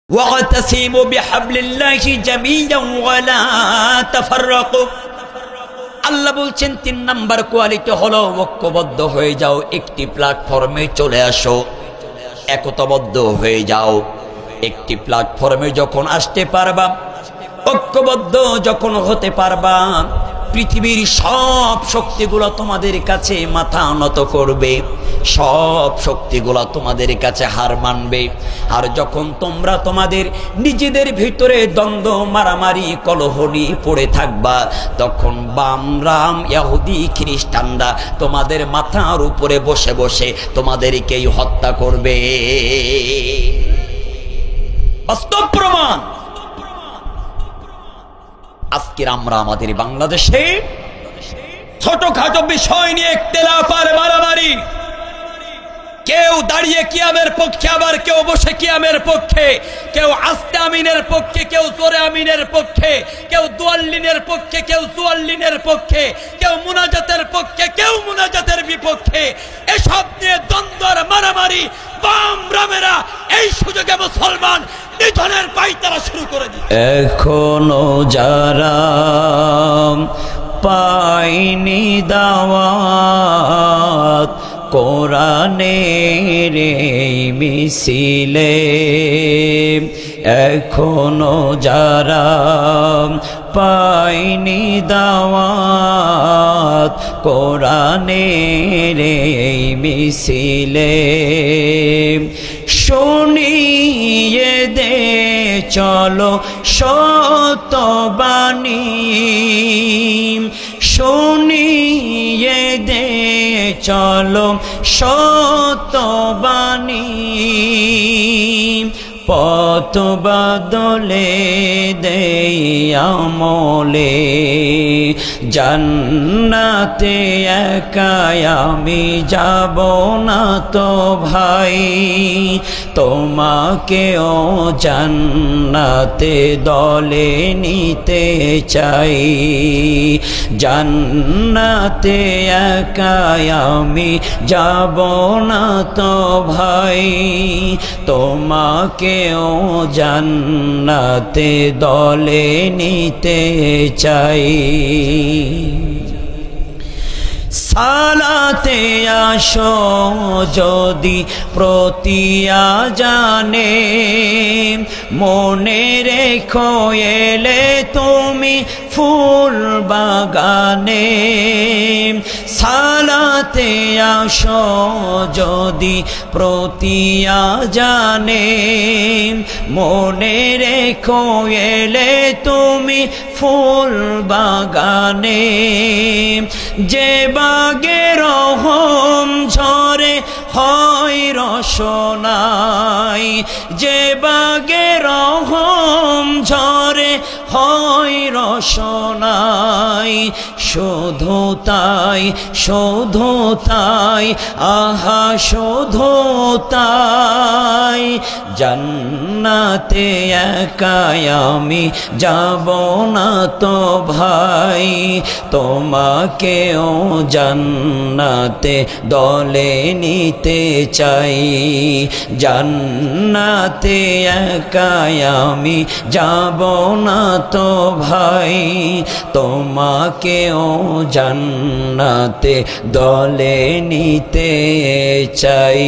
ওয়াতাসিমু বিহাবলিল্লাহি জামিআন ওয়া লা তাফাররাকু। আল্লাহ বলছেন ৩ নাম্বার কোয়ালিটি হলো ঐক্যবদ্ধ হয়ে যাও, একটি প্ল্যাটফর্মে চলে আসো, একতাবদ্ধ হয়ে যাও। একটি প্ল্যাটফর্মে যখন আসতে পারবা, ঐক্যবদ্ধ যখন হতে পারবা, পৃথিবীর সব শক্তিগুলো তোমাদের কাছে মাথা নত করবে, সব শক্তিগুলো তোমাদের কাছে হার মানবে। আর যখন তোমরা তোমাদের নিজেদের ভিতরে দ্বন্দ্ব, মারামারি, কলহ নিয়ে পড়ে থাকবা, তখন বাম রাম ইহুদি খ্রিস্টানরা তোমাদের মাথার উপরে বসে বসে তোমাদেরকেই হত্যা করবে। বাস্তব প্রমাণ। আজকে আমরা আমাদের বাংলাদেশে ছোটখাটো বিষয় নিয়ে ইখতিলাফ আর মারামারি, কেউ দাঁড়িয়ে কিয়ামের পক্ষে, আবার কেউ বসে কিয়ামের পক্ষে, কেউ আস্তে আমিনের পক্ষে, কেউ জোরে আমিনের পক্ষে, কেউ দুয়াল্লিনের পক্ষে, কেউ চুয়াল্লিনের পক্ষে, কেউ মুনাজাতের পক্ষে, কেউ মুনাজাতের বিপক্ষে। এসব নিয়ে দ্বন্দ্ব আর মারামারি বাম রামেরা এই সুযোগে মুসলমান নিধনের পায়তারা শুরু করে দিচ্ছে। এখনো যারা পায়নি দাওয়াত কোরআনের এই মিছিলে, এখনো যারা পায়নি দাওয়াত কোরআনের এই মিছিলে, শুনিয়ে দে চলো সত্যবাণী, শুনিয়ে দে চলো সত্যবাণী, পথ বদলে দেই আমলে, জান্নাতে একাই আমি যাব না তো ভাই, তোমাকেও জান্নাতে দলে নিতে চাই, জান্নাতে একাই আমি যাব না তো ভাই, তোমাকে জান্নাতে দলে নিতে চাই। সালাতে আসো যদি প্রতি আজানে, মনে রেখো এলে তুমি ফুল বাগানে, সালাতে আসো যদি প্রতি আজানে, মনে রেখো এলে তুমি ফুল বাগানে, যে বাগে রহম ঝরে হয় রসনাই, যে বাগে রহম ঝরে হয় রসনাই, শুধু তাই, শুধু তাই, আহা শুধু তাই, জান্নাতে একাই আমি যাব না তো ভাই, তোমাকেও জান্নাতে দলে নিতে চাই, জান্নাতে একাই আমি যাব না তো ভাই, তোমাকেও জান্নাতে দলে নিতে চাই।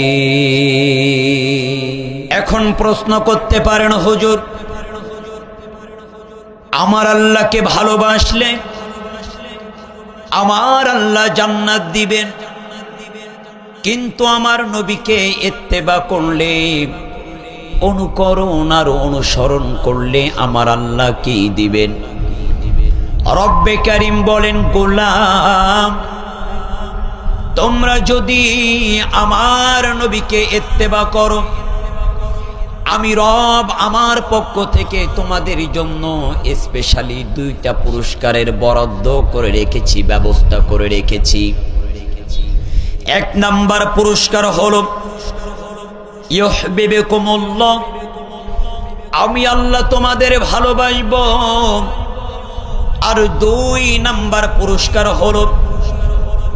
এখন প্রশ্ন করতে পারেন, হুজুর আমার আল্লাহকে ভালোবাসলে আমার আল্লাহ জান্নাত দিবেন, কিন্তু আমার নবীকে ইত্তেবা করলে, অনুকরণ আর অনুসরণ করলে আমার আল্লাহ কি দিবেন? রব্বে কারীম বলেন, গোলাম তোমরা যদি আমার নবীকে ইত্তেবা করো, আমি রব আমার পক্ষ থেকে তোমাদের জন্য স্পেশালি 2টা পুরস্কারের বরাদ্দ করে রেখেছি, ব্যবস্থা করে রেখেছি। 1 নাম্বার পুরস্কার হলো ইউহিব্বুকুমুল্লাহ, আমি আল্লাহ তোমাদের ভালোবাসবো। আর 2 নাম্বার পুরস্কার হলো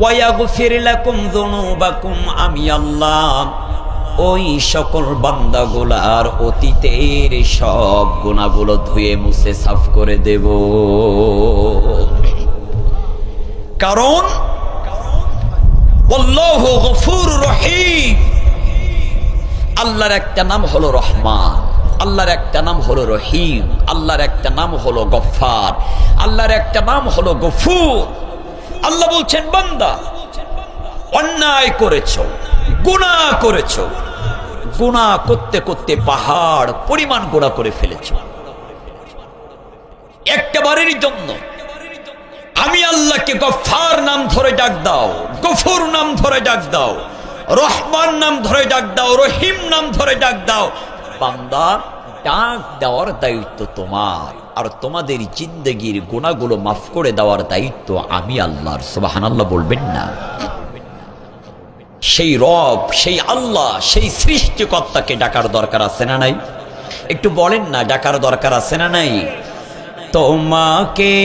ওয়ায়াগফির লাকুম যুনুবাকুম, আমি আল্লাহ ওই সকল বান্দাগুলার অতীতের সব গুনাহগুলো ধুয়ে মুছে সাফ করে দেব। কারণ আল্লাহু গফুরুর রহিম, আল্লাহর একটা নাম হলো রহমান, আল্লাহর একটা নাম হলো রহিম, আল্লাহর একটা নাম হলো গফফার, আল্লাহর একটা নাম হলো গফুর। আল্লাহ বলছেন, বান্দা অন্যায় করেছো, গুনাহ করেছো, গুনাহ করতে করতে পাহাড় পরিমাণ গুনাহ করে ফেলেছো, একটা বারের জন্য আমি আল্লাহকে গফফার নাম ধরে ডাক দাও, গফুর নাম ধরে ডাক দাও, রহমান নাম ধরে ডাক দাও, রহিম নাম ধরে ডাক দাও। বান্দা, ডাক দেওয়ার দায়িত্ব তোমার, আর তোমাদের জিন্দেগির গুনাহগুলো মাফ করে দেওয়ার দায়িত্ব আমি আল্লাহর। সুবহানাল্লাহ বলবেন না? সেই রব, সেই আল্লাহ, সেই সৃষ্টিকর্তাকে ডাকার দরকার আছে না নাই? একটু বলেন না, ডাকার দরকার আছে না নাই? তোমাকে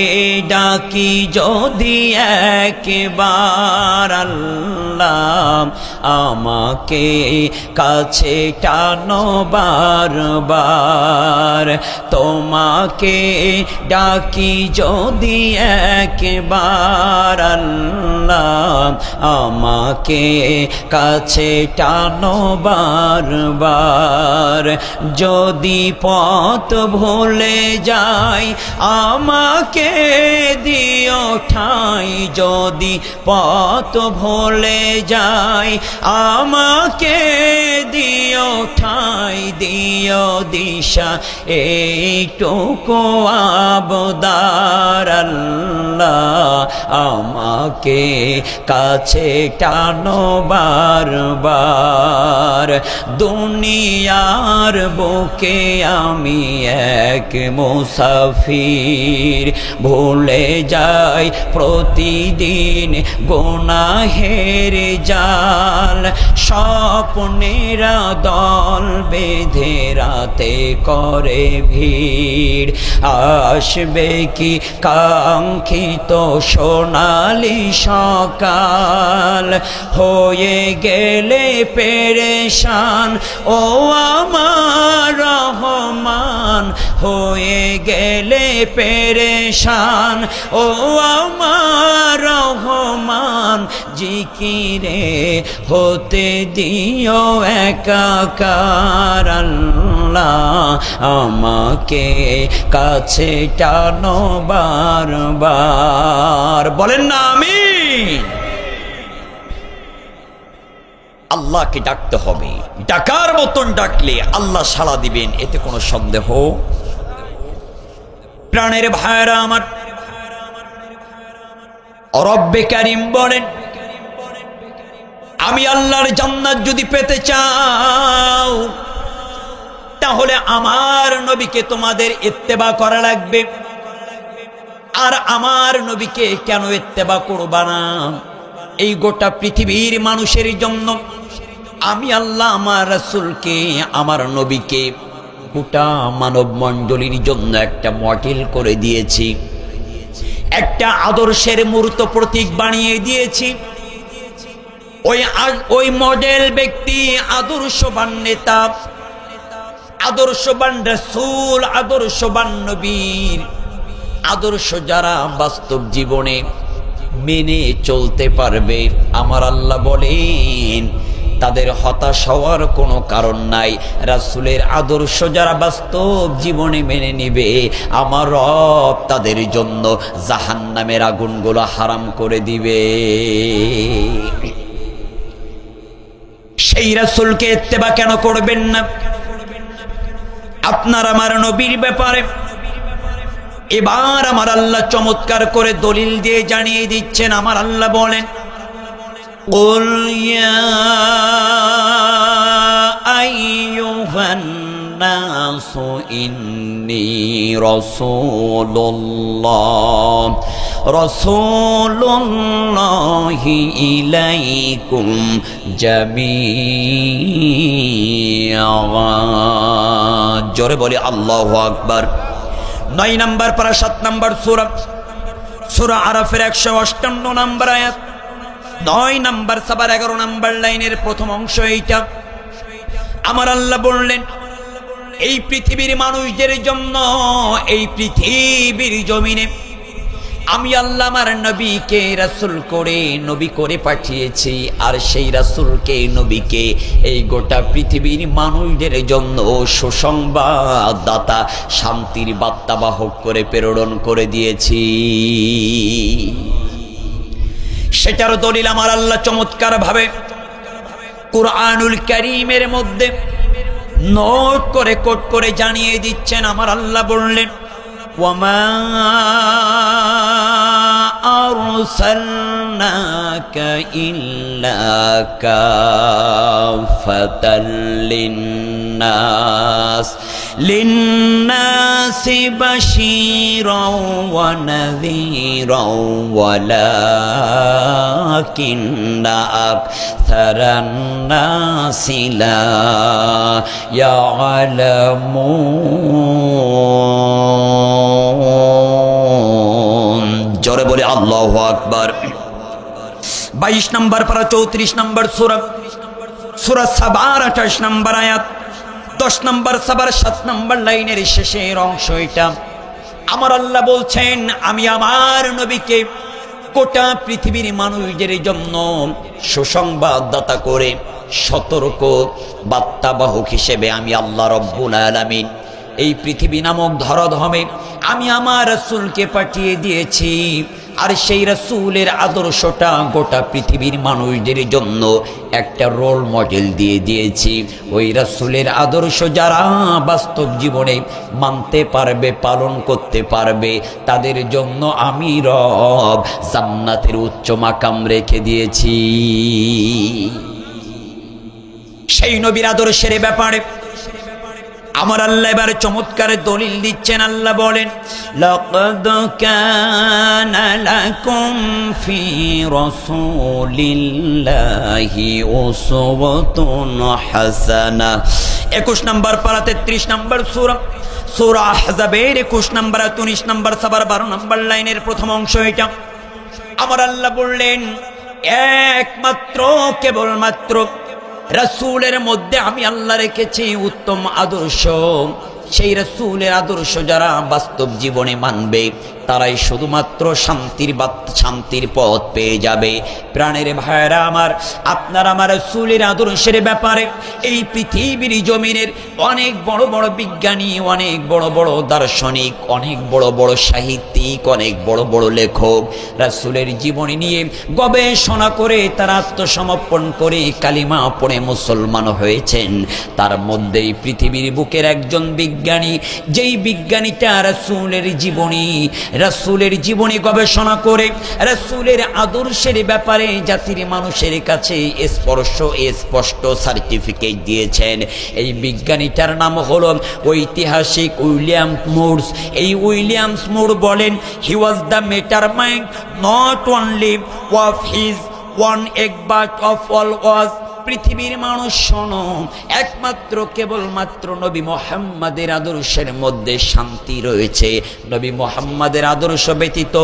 ডাকি যদি একবার আল্লাহ, আমাকে কাছে টানো বারবার। তোমাকে ডাকি যদি একবার আল্লাহ, আমাকে কাছে টানো বারবার। যদি পথ ভুলে যাই আমাকে দিও ঠাই, যদি পথ ভুলে যাই আমাকে দিও ঠাই, দিও দিশা এইটুকু আবদার আল্লাহ, আমাকে কাছে টানো বারবার। দুনিয়ার বুকে আমি এক মুসাফির, ভুলে যাই প্রতিদিন গুনাহের জাল। স্বপ্নেরা দল বেঁধে রাতে করে ভিড়, আসবে কি কাঙ্ক্ষিত সোনালি সকাল। হয়ে গেলে পেরেশান ও আমার রহমান, হয়ে গেলে পেরেশান ও আমার রহমান। জিকিরে হতে দিও একাকার আল্লাহ, আমাকে কাছে টানো বারবার। বলেন না আমিন? আল্লাহকে ডাকতে হবে, ডাকার মতন ডাকলে আল্লাহ সাড়া দিবেন, এতে কোনো সন্দেহ। প্রাণের ভাইরা আমার, রব্বে কারীম বলেন, আমি আল্লাহর জান্নাত যদি পেতে চাও তাহলে আমার নবীকে তোমাদের ইত্তেবা করা লাগবে। আর আমার নবীকে কেন ইত্তেবা করবা না? এই গোটা পৃথিবীর মানুষের জন্য আমি আল্লাহ আমার রাসূলকে, আমার নবীকে গোটা মানব মণ্ডলীর জন্য একটা মডেল করে দিয়েছি, একটা আদর্শের মূর্ত প্রতীক বানিয়ে দিয়েছি। ওই মডেল ব্যক্তি, আদর্শবান নেতা, আদর্শবান রাসূল, আদর্শবান নবীর আদর্শ যারা বাস্তব জীবনে মেনে চলতে পারবে, আমার আল্লাহ বলেন তাদের হতাশ হওয়ার কোনো কারণ নাই। রাসূলের আদর্শ যারা বাস্তব জীবনে মেনে নেবে, আমার রব তাদের জন্য জাহান্নামের আগুনগুলো হারাম করে দিবে। সেই রাসূলকে ইত্তেবা কেন করবেন না? আপনার আমার নবীর ব্যাপারে এবার আমার আল্লাহ চমৎকার করে দলিল দিয়ে জানিয়ে দিচ্ছেন। আমার আল্লাহ বলেন, قل يا أيها الناس إني رسول الله إليكم جميعا। জোরে বলি আল্লাহু আকবার। 9 নম্বর পারা 7 নম্বর সূরা আরাফের 158 নম্বর আয়াত, 9 নম্বর সাবার 11 নম্বর লাইনের প্রথম অংশ এইটা। আমার আল্লাহ বললেন এই পৃথিবীর মানুষদের জন্য এই পৃথিবীর জমিনে আমি আল্লাহ আমার নবীকে রাসূল করে নবী করে পাঠিয়েছি, আর সেই রাসূলকে নবীকে এই গোটা পৃথিবীর মানুষদের জন্য সুসংবাদদাতা শান্তির বার্তাবাহক করে প্রেরণ করে দিয়েছি। সেটার দলিল আমার আল্লাহ চমৎকার ভাবে কুরআনুল কারীমের মধ্যে নোট করে কোট করে জানিয়ে দিচ্ছেন। আমার আল্লাহ বললেন ওয়ামা আরসালনাকা ইল্লা কাফাতাল লিন্নাসি বাশীরাও ওয়া নাযীরাও ওয়ালাকিন্না আকসারান নাসি লা ইয়ালামুন। জোরে বলে আল্লাহু আকবার। 22 নম্বর পারা 34 নম্বর সূরা সাবার 28 নম্বর আয়াত, 10 নম্বর সাবার 7 নম্বর লাইনের শেষের অংশ এটা। আমার আল্লাহ বলছেন আমি আমার নবীকে গোটা পৃথিবীর মানুষদের জন্য সুসংবাদদাতা করে সতর্ক বার্তাবাহক হিসেবে আমি আল্লাহ রব্বুল আলামিন এই পৃথিবী নামক ধরাধামে আমি আমার রাসূলকে পাঠিয়ে দিয়েছি। আর সেই রাসূলের আদর্শটা গোটা পৃথিবীর মানুষদের জন্য একটা রোল মডেল দিয়ে দিয়েছি। ওই রাসূলের আদর্শ যারা বাস্তব জীবনে মানতে পারবে, পালন করতে পারবে, তাদের জন্য আমি রব জান্নাতের উচ্চ মাকাম রেখে দিয়েছি। সেই নবীর আদর্শের ব্যাপারে আমার আল্লাহ এবারে চমৎকার দলিল দিচ্ছেন। আল্লাহ বলেন লাকাদ কানা লাকুম ফি রাসূলিল্লাহি উসওয়াতুন হাসানাহ। 21 নম্বর পারা 33 নম্বর সূরা আহজাবের 21 নম্বর 19 নম্বর সাবার 12 নম্বর লাইনের প্রথম অংশ এটা। আমার আল্লাহ বললেন একমাত্র কেবলমাত্র রাসূলের মধ্যে আমি আল্লাহ রেখেছি উত্তম আদর্শ। সেই রাসূলের আদর্শ যারা বাস্তব জীবনে মানবে তারাই শুধুমাত্র শান্তির পথ পেয়ে যাবে। প্রাণের ভাইরা আমার, আপনার আমার রাসূলের আদর্শের ব্যাপারে এই পৃথিবীর জমিনের অনেক বড় বড় বিজ্ঞানী, অনেক বড় বড় দার্শনিক, অনেক বড় বড় সাহিত্যিক, অনেক বড় বড় লেখক রাসূলের জীবনী নিয়ে গবেষণা করে তারা আত্মসমর্পণ করে কালিমা পড়ে মুসলমান হয়েছেন। তার মধ্যেই পৃথিবীর বুকের একজন বিজ্ঞানী, যেই বিজ্ঞানীটা রাসূলের জীবনী গবেষণা করে রাসূলের আদর্শের ব্যাপারে জাতির মানুষের কাছে স্পষ্ট সার্টিফিকেট দিয়েছেন। এই বিজ্ঞানীটার নাম হলো ঐতিহাসিক উইলিয়াম মুরস। এই উইলিয়ামস মুর বলেন he was the mastermind not only of his one egg but of all was. পৃথিবীর মানুষ শোনো, একমাত্র কেবলমাত্র নবী মুহাম্মাদের আদর্শের মধ্যে শান্তি রয়েছে। নবী মুহাম্মাদের আদর্শ ব্যতীত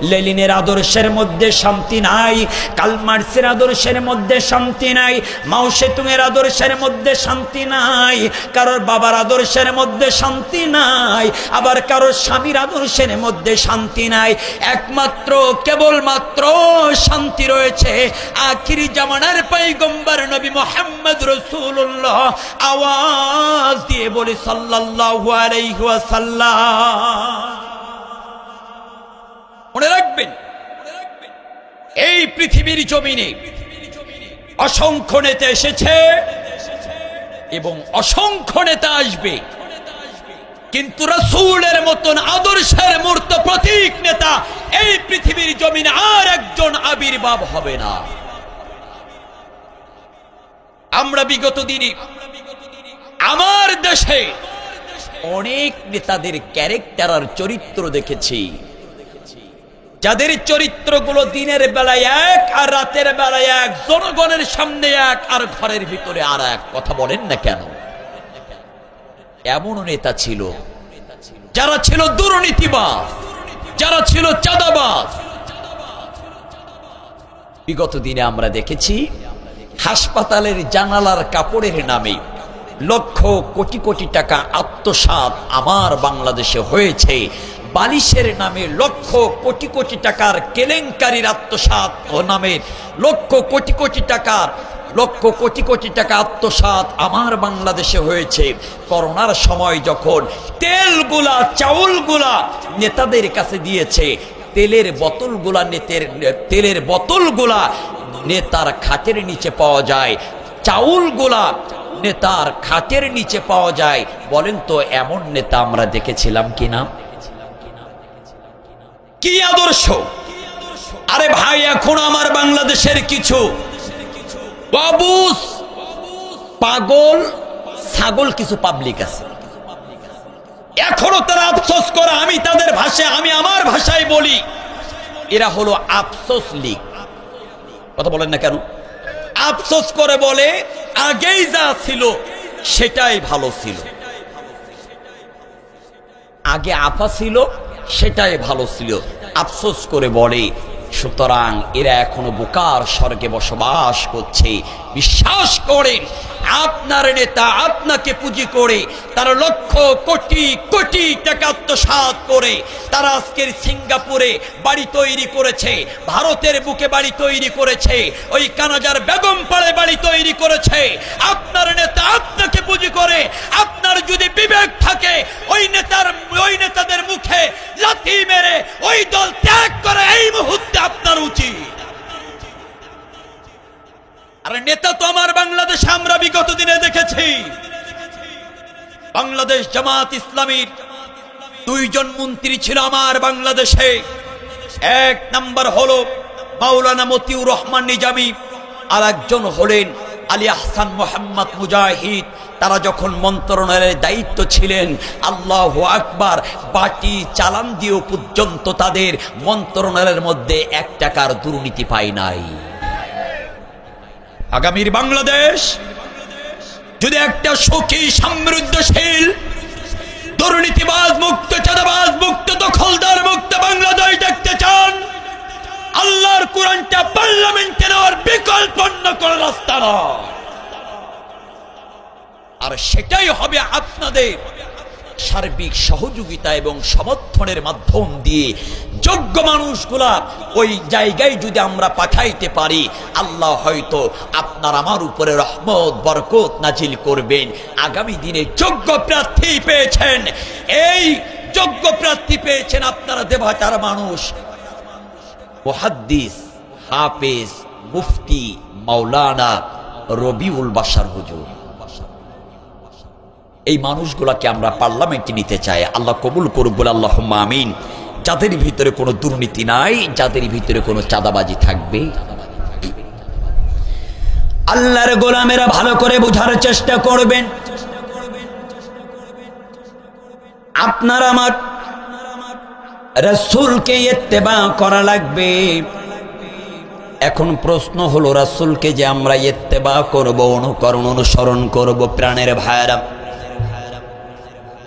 লেনিনের আদর্শের মধ্যে শান্তি নাই, কার্ল মার্ক্সের আদর্শের মধ্যে শান্তি নাই, মাও সেতুংয়ের আদর্শের মধ্যে শান্তি নাই, কারোর বাবার আদর্শের মধ্যে শান্তি নাই, আবার কারোর স্বামীর আদর্শের মধ্যে শান্তি নাই। একমাত্র কেবলমাত্র শান্তি রয়েছে আখিরি জামানার পয়গম্বর নবী মুহাম্মদ রাসূলুল্লাহ। আওয়াজ দিয়ে বলি সাল্লাল্লাহু আলাইহি ওয়াসাল্লাম। মনে রাখবেন এই পৃথিবীর জমিনে অসংখ্য নেতা এসেছে এবং অসংখ্য নেতা আসবে, কিন্তু রাসূলের মতন আদর্শের মূর্ত প্রতীক নেতা এই পৃথিবীর জমিনে আর একজন আবির্ভাব হবে না। আমরা বিগত দিনে আমার দেশে অনেক নেতাদের ক্যারেক্টার আর চরিত্র দেখেছি, যাদের চরিত্রগুলো দিনের বেলায় এক আর রাতের বেলায় এক, জনগণের সামনে এক আর ঘরের ভিতরে আর এক। কথা বলেন না কেন? এমন নেতা ছিল যারা ছিল দুর্নীতিবাজ, যারা ছিল চাঁদাবাজ। বিগত দিনে আমরা দেখেছি হাসপাতালের জানালার কাপড়ের নামে লক্ষ কোটি কোটি টাকা আত্মসাৎ আমার বাংলাদেশে হয়েছে। বালিশের নামে লক্ষ কোটি কোটি টাকার কেলেঙ্কারির আত্মসাৎ ও নামে লক্ষ কোটি কোটি টাকা আত্মসাৎ আমার বাংলাদেশে হয়েছে। করোনার সময় যখন তেলগুলা চাউলগুলা নেতাদের কাছে দিয়েছে, তেলের বোতলগুলা নেতার খাটের নিচে পাওয়া যায়, চাউলগুলা নেতার খাটের নিচে পাওয়া যায়। বলেন তো এমন নেতা আমরা দেখেছিলাম কিনা? কি আদর্শ! আরে ভাই, এখন আমার বাংলাদেশের কিছু বাবুস পাগল ছাগল কিছু পাবলিক আছে, এখনো তারা আফসোস করে। আমি তাদের ভাষায়, আমি আমার ভাষায় বলি, এরা হলো আফসোস লীগ। কথা বলেন না কেন? আফসোস করে বলে আগেই যা ছিল সেটাই ভালো ছিল, আগে আফা ছিল সেটাই ভালো ছিল, আফসোস করে বলে। সুতরাং এরা এখনো বোকার স্বর্গে বসবাস করছে। বিশ্বাস করেন, আপনার নেতা আপনাকে পুঁজি করে, তারা লক্ষ কোটি কোটি টাকা আত্মসাৎ করে তারা আজকের সিঙ্গাপুরে বাড়ি তৈরি করেছে, ভারতের বুকে বাড়ি তৈরি করেছে, ওই কানাজার বেগম পাড়ে বাড়ি তৈরি করেছে। আপনার নেতা আপনাকে পুঁজি করে, আপনার যদি বিবেক থাকে ওই নেতাদের মুখে লাথি মেরে ওই দল ত্যাগ করে এই মুহূর্তে আপনার উচিত। আর নেতা তো আমার বাংলাদেশে আমরা বিগত দিনে দেখেছি। বাংলাদেশ জামাত ইসলামীর দুইজন মন্ত্রী ছিল আমার বাংলাদেশে। এক নাম্বার হলো মাওলানা মতিউর রহমান নিজামী, আর একজন হলেন আলী আহসান মোহাম্মদ মুজাহিদ। তারা যখন মন্ত্রণালয়ের দায়িত্ব ছিলেন, আল্লাহু আকবার, বাটি চালান দিয়েও পর্যন্ত তাদের মন্ত্রণালয়ের মধ্যে 1 টাকার দুর্নীতি পায় নাই। আগামীর বাংলাদেশ যদি একটা সুখী সমৃদ্ধশীল দুর্নীতিবাজ মুক্ত, চাঁদাবাজ মুক্ত, দখলদার মুক্ত বাংলাদেশ দেখতে চান, আল্লাহর কোরআনটা পার্লামেন্টে নেওয়ার বিকল্প অন্য কোনো রাস্তা নয়। আর সেটাই হবে আপনাদের সার্বিক সহযোগিতা এবং সমর্থনের মাধ্যম দিয়ে যোগ্য মানুষগুলা ওই জায়গায় যদি আমরা পাঠাইতে পারি, আল্লাহ হয়তো আপনার আমার উপরে রহমত বরকত নাজিল করবেন। আগামী দিনে যোগ্য প্রার্থী পেয়েছেন, এই যোগ্য প্রার্থী পেয়েছেন আপনারা দেবতার মানুষ, মুহাদ্দিস, হাফেজ, মুফতি মাওলানা রবিউল বাশার হুজুর। এই মানুষগুলাকে আমরা পার্লামেন্টে নিতে চাই। আল্লাহ কবুল করুক বলে আল্লাহুম্মা আমিন। যাদের ভিতরে কোনো দুর্নীতি নাই, যাদের ভিতরে কোনো চাঁদাবাজি থাকবে। আল্লাহর গোলামেরা ভালো করে বোঝার চেষ্টা করবেন, আপনার আমার রাসূলকে ইত্তেবা করা লাগবে। এখন প্রশ্ন হলো, রাসূলকে যে আমরা ইত্তেবা করব, অনুকরণ অনুসরণ করব, প্রাণের ভাইরা,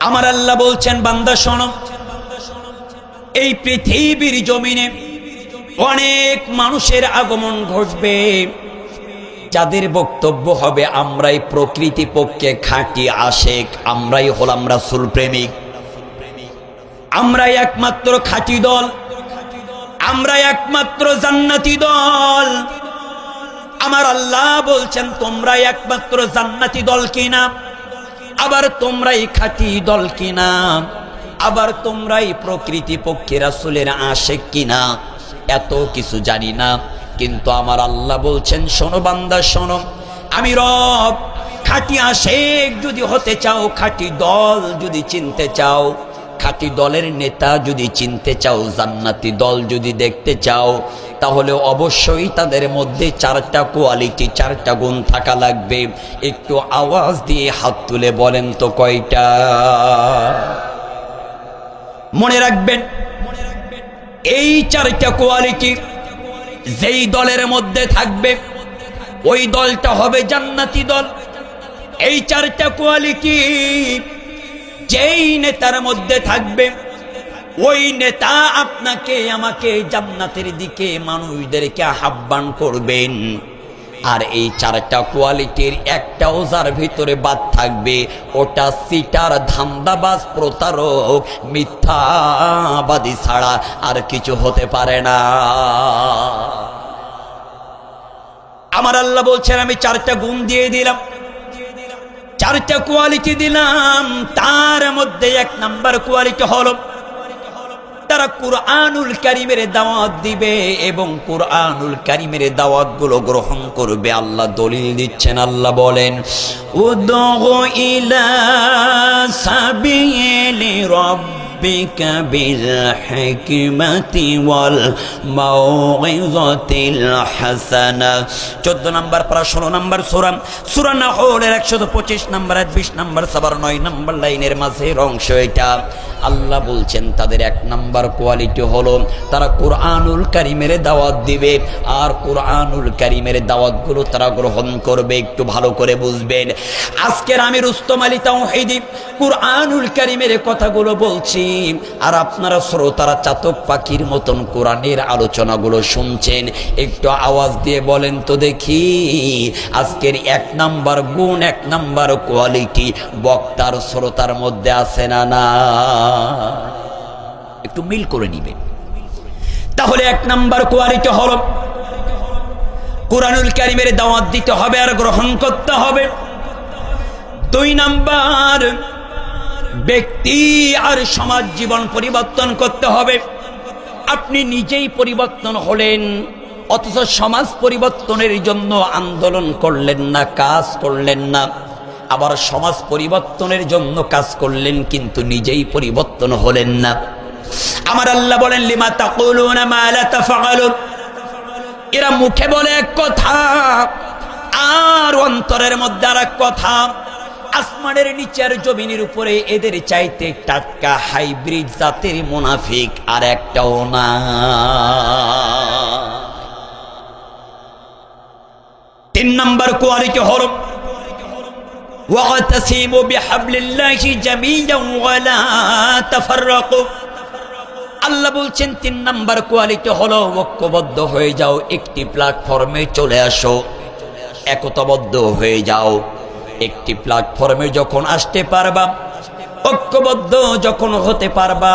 আমার আল্লাহ বলছেন, বান্দা শোনো, এই পৃথিবীর জমিনে অনেক মানুষের আগমন ঘটবে, যাদের বক্তব্য হবে আমরাই প্রকৃতি পক্ষে খাঁটি আশেক, আমরাই হলাম রাসূল প্রেমিক, আমরাই একমাত্র খাঁটি দল, আমরাই একমাত্র জান্নাতি দল। আমার আল্লাহ বলছেন, তোমরাই একমাত্র জান্নাতি দল কিনা, আবার তোমরাই খাঁটি দল কিনা, আবার তোমরাই প্রকৃতি পক্ষে রাসূলের আশেক কিনা, এত কিছু জানি না। কিন্তু আমার আল্লাহ বলছেন, শোনো বান্দা শোনো, আমি রব খাঁটি আশেক যদি হতে চাও, খাঁটি দল যদি চিনতে চাও, খাঁটি দলের নেতা যদি চিনতে চাও, জান্নাতি দল যদি দেখতে চাও, তাহলে অবশ্যই তাদের মধ্যে 4টা কোয়ালিটি, 4টা গুণ থাকা লাগবে। একটু আওয়াজ দিয়ে হাত তুলে বলেন তো কয়টা? মনে রাখবেন, এই 4টা কোয়ালিটি যেই দলের মধ্যে থাকবে ওই দলটা হবে জান্নাতি দল। এই 4টা কোয়ালিটি যেই নেতার মধ্যে থাকবে ওই নেতা আপনাকে আমাকে জান্নাতের দিকে মানুষদেরকে আহ্বান করবেন। আর এই চারটা কোয়ালিটির একটাও যার ভিতরে বাদ থাকবে, ওটা সিটার, ধান্দাবাজ, প্রতারক, মিথ্যাবাদী ছাড়া আর কিছু হতে পারে না। আমার আল্লাহ বলছেন আমি চারটা গুণ দিয়ে দিলাম, চারটা কোয়ালিটি দিলাম। তার মধ্যে এক নাম্বার কোয়ালিটি হলো তারা কুরআনুল কারীমের দাওয়াত দিবে এবং কুরআনুল কারীমের দাওয়াতগুলো গ্রহণ করবে। আল্লাহ দলিল দিচ্ছেন, আল্লাহ বলেন উদউ ইলা সাবিলি রাব্বিকা বিল হিকমাতি ওয়াল মাউইযাতিল হাসানা। 14 নম্বর পারা 16 নম্বর সূরা, সূরা নাহলের 125 নম্বর 20 নম্বর সবার 9 নম্বর লাইনের মাঝের অংশ এটা। আল্লাহ বলছেন তাদের এক নাম্বার কোয়ালিটি হলো তারা কুরআনুল কারীমের দাওয়াত দিবে আর কুরআনুল কারীমের দাওয়াতগুলো তারা গ্রহণ করবে। একটু ভালো করে বুঝবেন, আজকের আমি রুস্তম আলী তাওহীদি কুরআনুল কারীমের কথাগুলো বলছি আর আপনারা শ্রোতারা চাতক পাখির মতন কোরআনের আলোচনাগুলো শুনছেন। একটু আওয়াজ দিয়ে বলেন তো দেখি, আজকের এক নাম্বার গুণ, এক নাম্বার কোয়ালিটি বক্তার শ্রোতার মধ্যে আছে না? না, একটু মিল করে নিবেন। তাহলে এক নাম্বার কোয়ালিটি হলো কুরআনুল কারীমের দাওয়াত দিতে হবে আর গ্রহণ করতে হবে। 2 নাম্বার ব্যক্তি আর সমাজ জীবন পরিবর্তন করতে হবে। আপনি নিজেই পরিবর্তন হলেন অথচ সমাজ পরিবর্তনের জন্য আন্দোলন করলেন না, কাজ করলেন না। আবার সমাজ পরিবর্তনের জন্য কাজ করলেন কিন্তু নিজেই পরিবর্তন হলেন না। আমার আল্লাহ বলেন লিমা তাকুলুনা মা লা তাফআলুন। এরা মুখে বলে এক কথা আর অন্তরের মধ্যে আর এক কথা। আসমানের নিচের জমিনের উপরে এদের চাইতে টাটকা হাইব্রিড জাতের মুনাফিক আর একটাও না। 3 নম্বর কোয়ালিটি হলো ওয়াতাসিমু বিহাবলিল্লাহি জামিআন ওয়া লা তাফাররাকু। আল্লাহ বলছেন 3 নম্বর কোয়ালিটি হলো ঐক্যবদ্ধ হয়ে যাও, একটি প্ল্যাটফর্মে চলে আসো, একতাবদ্ধ হয়ে যাও। একটি প্ল্যাটফর্মে যখন আসতে পারবা, ঐক্যবদ্ধ যখন হতে পারবা,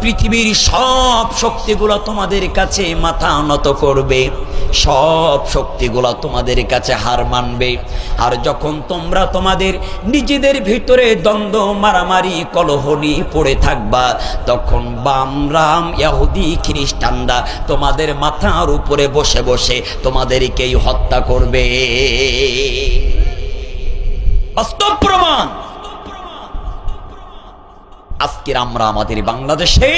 পৃথিবীর সব শক্তিগুলো তোমাদের কাছে মাথা নত করবে, সব শক্তিগুলো তোমাদের কাছে হার মানবে। আর যখন তোমরা তোমাদের নিজেদের ভিতরে দ্বন্দ্ব, মারামারি, কলহ নিয়ে পড়ে থাকবা, তখন বামরাম ইহুদি খ্রিস্টানরা তোমাদের মাথার উপরে বসে বসে তোমাদেরকেই হত্যা করবে। বাস্তব প্রমাণ। আজকের আমরা আমাদের বাংলাদেশে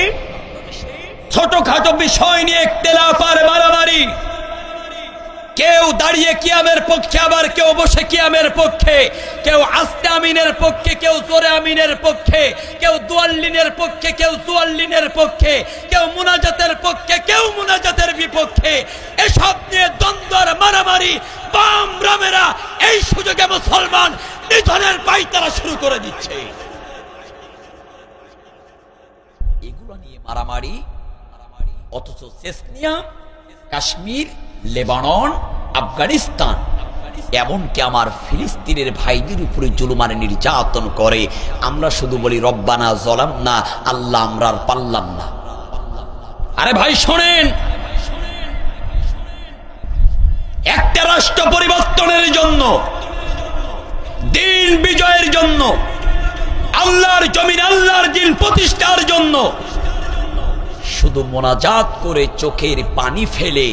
ছোটখাটো বিষয় নিয়ে ইখতিলাফ আর মারামারি, কেউ দাঁড়িয়ে কিয়ামের পক্ষে, আবার কেউ বসে কিয়ামের পক্ষে, কেউ আস্তে আমিনের পক্ষে, কেউ জোরে আমিনের পক্ষে, কেউ দুয়াল্লিনের পক্ষে, কেউ চুয়াল্লিনের পক্ষে, কেউ মুনাজাতের পক্ষে, কেউ মুনাজাতের বিপক্ষে। এসব নিয়ে দ্বন্দ্ব আর মারামারি বাম রামেরা এই সুযোগে মুসলমান নিধনের পায়তারা শুরু করে দিচ্ছে। এগুলো নিয়ে মারামারি, অথচ চেচনিয়া, কাশ্মীর, লেবানন, আফগানিস্তান, এমনকি আমার ফিলিস্তিনের ভাইদের উপরে জুলুম আর নির্যাতন করে। আমরা শুধু বলি রব্বানা যালামনা, আল্লাহ আমরা আর পারলাম না। আরে ভাই শোনেন, একটা রাষ্ট্র পরিবর্তনের জন্য, দিন বিজয়ের জন্য, আল্লাহর জমিন, আল্লাহর দিন প্রতিষ্ঠার জন্য শুধু মোনাজাত করে চোখের পানি ফেলে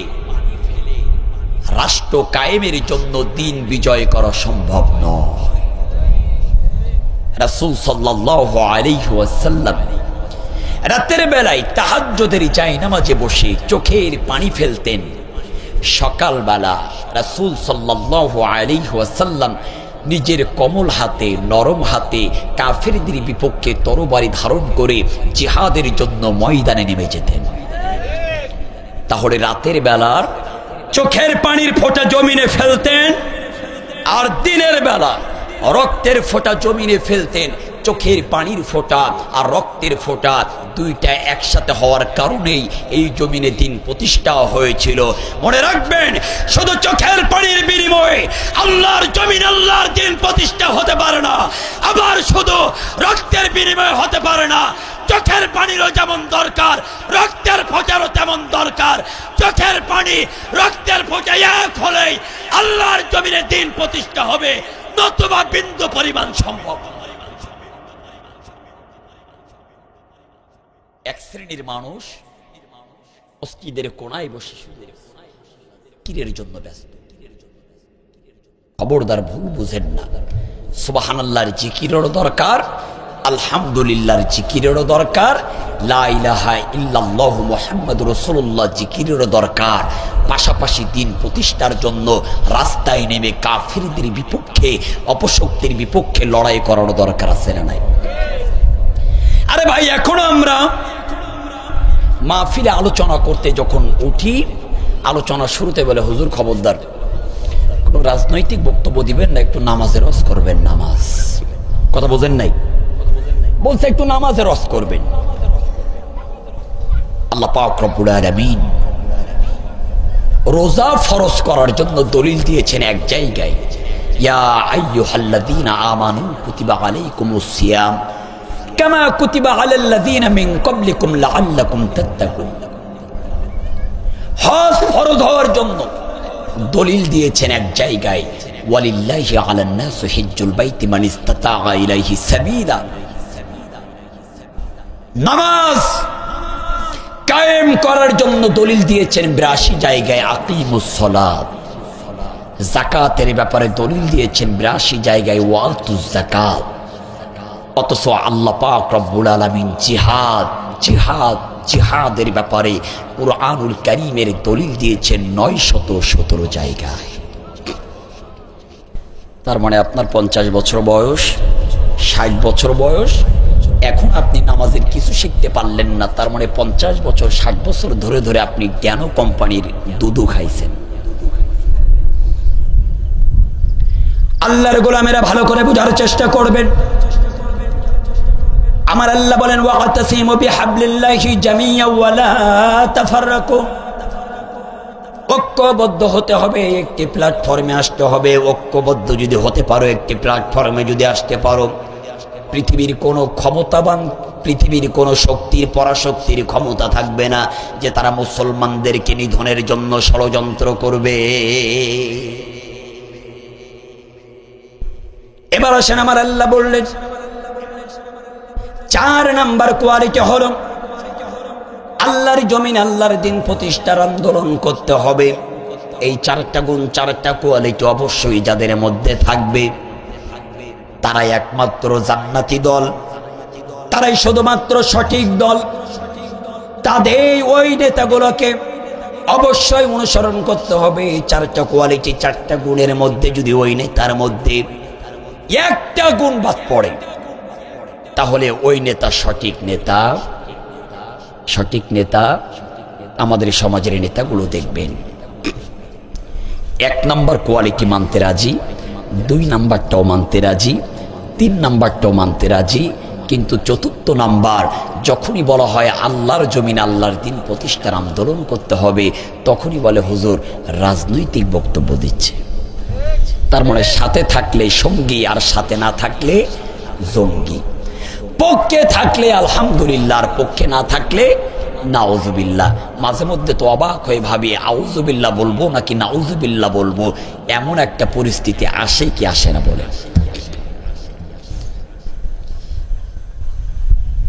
রাষ্ট্র কায়েমের জন্য দিন বিজয় করা সম্ভব নয়। রাসূল সাল্লাল্লাহু আলাইহি ওয়াসাল্লাম রাতের বেলায় তাহাজ্জুদের জায়নামাজে বসে চোখের পানি ফেলতেন। সকালবেলা রাসূল সাল্লাল্লাহু আলাইহি ওয়াসাল্লাম নিজের কোমল হাতে, নরম হাতে কাফেরদের বিপক্ষে তরবারি ধারণ করে জিহাদের জন্য ময়দানে নেমে যেতেন। তাহলে রাতের বেলার চোখের পানির ফোঁটা জমিনে ফেলতেন, আর দিনের বেলা রক্তের ফোঁটা জমিনে ফেলতেন। চোখের পানির ফোঁটা আর রক্তের ফোঁটা দুইটা একসাথে হওয়ার কারণেই এই জমিনে দিন প্রতিষ্ঠা হয়েছিল। মনে রাখবেন, শুধু চোখের পানির বিনিময়ে আল্লাহর জমিন, আল্লাহর দিন প্রতিষ্ঠা হতে পারে না। আবার শুধু রক্তের বিনিময়ে হতে পারে না। চোখের পানিরও যেমন দরকার, রক্তের ফোঁটারও তেমন দরকার। চোখের পানি, রক্তের ফোঁটা এক হলেই আল্লাহর জমিনে দিন প্রতিষ্ঠা হবে, নতুবা বিন্দু পরিমাণ সম্ভব। এক শ্রেণীর মানুষ মসজিদের কোনায় বসে কিরের জন্য ব্যস্ত। খবরদার ভুল বুঝেন না। সুবহানাল্লাহর জিকিরেরও দরকার, আলহামদুলিল্লাহর জিকিরেরও দরকার, লা ইলাহা ইল্লাল্লাহু মুহাম্মাদুর রাসূলুল্লাহ জিকিরেরও দরকার। পাশাপাশি দিন প্রতিষ্ঠার জন্য রাস্তায় নেমে কাফিরদের বিপক্ষে, অপশক্তির বিপক্ষে লড়াই করার দরকার আছে না নাই? আরে ভাই, এখনো আমরা মাহফিলে আলোচনা করতে যখন উঠি, আলোচনা শুরুতে বলে, হুজুর খবরদার কোনো রাজনৈতিক বক্তব্য দিবেন না, একটু নামাজের রস করবেন। নামাজ কথা বোঝেন নাই? বলছে একটু নামাজের রস করবেন। আল্লাহ পাক রব্বুল আলামিন রোজা ফরজ করার জন্য দলিল দিয়েছেন এক জায়গায়, ইয়া আইয়ুহাল্লাযীনা আমানু কুতিবা আলাইকুমুস সিয়াম কামা কুতিবা আলাল্লাযীনা মিন ক্বাবলিকুম লাআল্লাকুম তাত্তাকুন। হজ ফরজ হওয়ার জন্য দলিল দিয়েছেন এক জায়গায়, ওয়ালিল্লাহি আলান নাস হিজ্জুল বাইতি মান ইসতাতাআ ইলাইহি সাবিলা। নামাজ কায়েম করার জন্য দলিল দিয়েছেন ৮২ জায়গায়, আকিমুস সালাত। যাকাতের ব্যাপারে দলিল দিয়েছেন ৮২ জায়গায়, ওয়াতুজ যাকাত। অথচ আল্লাহ পাক রব্বুল আলামিন জিহাদের ব্যাপারে কুরআনুল কারীমের দলিল দিয়েছেন ৯১৭ জায়গায়। তার মানে আপনার ৫০ বছর বয়স, ৬০ বছর বয়স, এখন আপনি নামাজের কিছু শিখতে পারলেন না। তার মানে ৫০ বছর ৬০ বছর ধরে ধরে আপনি জ্ঞান কোম্পানির দুধু খাইছেন। আল্লাহর গোলামেরা ভালো করে বোঝার চেষ্টা করবেন। আমার আল্লাহ বলেন, ওয়াতাসিমু বিহাবলিল্লাহি জামিআন ওয়া লা তাফাররাকু। ঐক্যবদ্ধ হতে হবে, একটি প্ল্যাটফর্মে আসতে হবে। ঐক্যবদ্ধ যদি হতে পারো, একটি প্ল্যাটফর্মে যদি আসতে পারো, পৃথিবীর কোনো ক্ষমতাবান, পৃথিবীর কোনো শক্তির, পরাশক্তির ক্ষমতা থাকবে না যে তারা মুসলমানদেরকে নিধনের জন্য ষড়যন্ত্র করবে। এবার আসেন, আমার আল্লাহ বললেন ৪ নাম্বার কোয়ালিটি হলো আল্লাহর জমিন, আল্লাহর দিন প্রতিষ্ঠার আন্দোলন করতে হবে। এই ৪টা গুণ, ৪টা কোয়ালিটি অবশ্যই যাদের মধ্যে থাকবে, তারাই একমাত্র জান্নাতি দল, তারাই শুধুমাত্র সঠিক দল। তাদের ওই নেতাগুলোকে অবশ্যই অনুসরণ করতে হবে। ৪টা কোয়ালিটি, ৪টা গুণের মধ্যে যদি ওই নেতার মধ্যে একটা গুণ বাদ পড়ে, তাহলে ওই নেতা সঠিক নেতা, সঠিক নেতা। আমাদের সমাজের নেতাগুলো দেখবেন ১ নাম্বার কোয়ালিটি মানতে রাজি, ২ নাম্বারটাও মানতে রাজি, ৩ নাম্বারটাও মানতে রাজি, কিন্তু ৪র্থ নাম্বার যখনই বলা হয় আল্লাহর জমিন, আল্লাহর দিন প্রতিষ্ঠার আন্দোলন করতে হবে, তখনই বলে হুজুর রাজনৈতিক বক্তব্য দিচ্ছে। তার মানে সাথে থাকলে সঙ্গী, আর সাথে না থাকলে জঙ্গি। পক্ষে থাকলে আলহামদুলিল্লাহ, আর পক্ষে না থাকলে নাউজুবিল্লাহ। মাঝে মধ্যে তো অবাক হয়ে ভাবি আউজুবিল্লাহ বলবো নাকি নাউজুবিল্লাহ বলবো, এমন একটা পরিস্থিতি আসে কি আসে না বলে।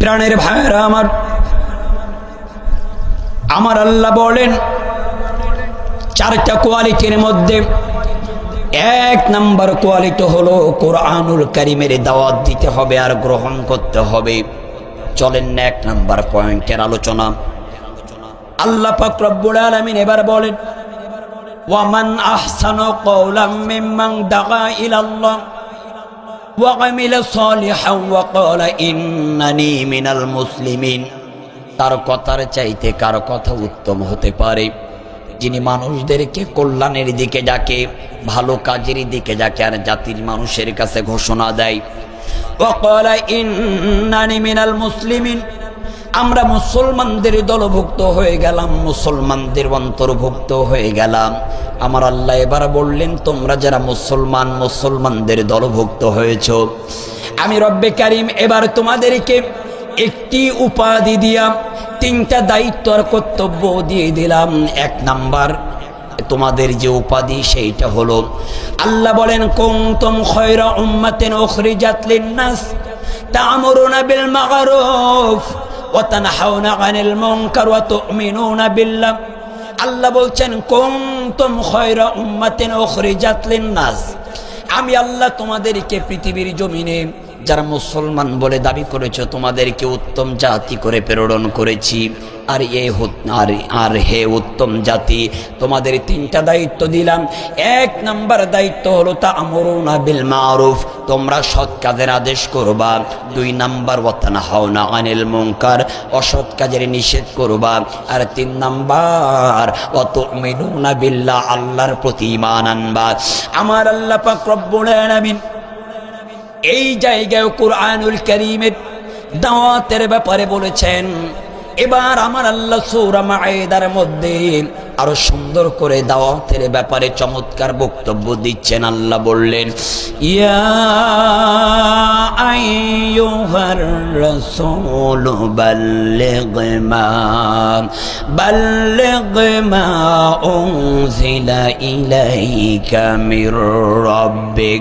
প্রাণের ভাইরা আমার আল্লাহ বলেন 4টা কোয়ালিটির মধ্যে 1 নাম্বার কোয়ালিটি হলো কোরআনুল কারীমের দাওয়াত দিতে হবে আর গ্রহণ করতে হবে। চলেন না 1 নাম্বার পয়েন্টের আলোচনা। আল্লাহ পাক রব্বুল আলামিন এবার বলেন, ওয়ামান আহসানু কওলাম মিম্মান দাআ ইলাল্লাহ ওয়া আমিলা সালিহান ওয়া ক্বালা ইন্নানি মিনাল মুসলিমিন। তার কথার চাইতে কার কথা উত্তম হতে পারে? যিনি মানুষদেরকে কল্যাণের দিকে ডাকে, ভালো কাজের দিকে ডাকে, আর জাতির মানুষের কাছে ঘোষণা দেয় ওয়া ক্বালা ইন্নানি মিনাল মুসলিমিন, আমরা মুসলমানদের দলভুক্ত হয়ে গেলাম, মুসলমানদের অন্তর্ভুক্ত হয়ে গেলাম। আমার আল্লাহ এবার বললেন, তোমরা যারা মুসলমান, মুসলমানদের দলভুক্ত হয়েছ, আমি রব্বে কারিম এবার তোমাদেরকে একটি উপাধি দিয়া তিনটা দায়িত্ব আর কর্তব্য দিয়ে দিলাম। এক নাম্বার তোমাদের যে উপাধি সেইটা হলো, আল্লাহ বলেন, কুনতুম খায়রা উম্মাতিন উখরিজাত লিন-নাস তা'মুরুনা বিল মা'রুফ ওয়া তানহাউনা আনিল মুনকার ওয়া তু'মিনুনা বিল্লাহ। আল্লাহ বলছেন, কুনতুম খায়রা উম্মাতিন উখরিজাত লিন-নাস, আমি আল্লাহ তোমাদেরকে পৃথিবীর জমিনে যারা মুসলমান বলে দাবি করেছ তোমাদেরকে উত্তম জাতি করে প্রেরণ করেছি। আর হে উত্তম জাতি, তোমাদের তিনটা দায়িত্ব দিলাম। এক নাম্বার দায়িত্ব হলো তা'মুরুনা বিল মা'রুফ, তোমরা সৎ কাজের আদেশ করবা। দুই নাম্বার ওয়া তানহাউনা আনিল মুনকার, অসৎ কাজের নিষেধ করবা। আর তিন নাম্বার ওয়া তু'মিনুনা বিল্লাহ, আল্লাহর প্রতি ঈমান আনবা। আমার আল্লাহ পাক রব্বুল আলামিন এই জায়গায় কুরআনুল কারীমের দাওয়াতের ব্যাপারে বলেছেন। এবার আমার আল্লাহ সূরা মাঈদার মধ্যে আরো সুন্দর করে দাওয়াতের ব্যাপারে চমৎকার বক্তব্য দিচ্ছেন। আল্লাহ বললেন, ইয়া আইয়ুহার রাসূল বাল্লিগ মা উনজিলা ইলাইকা মির রাব্বিক।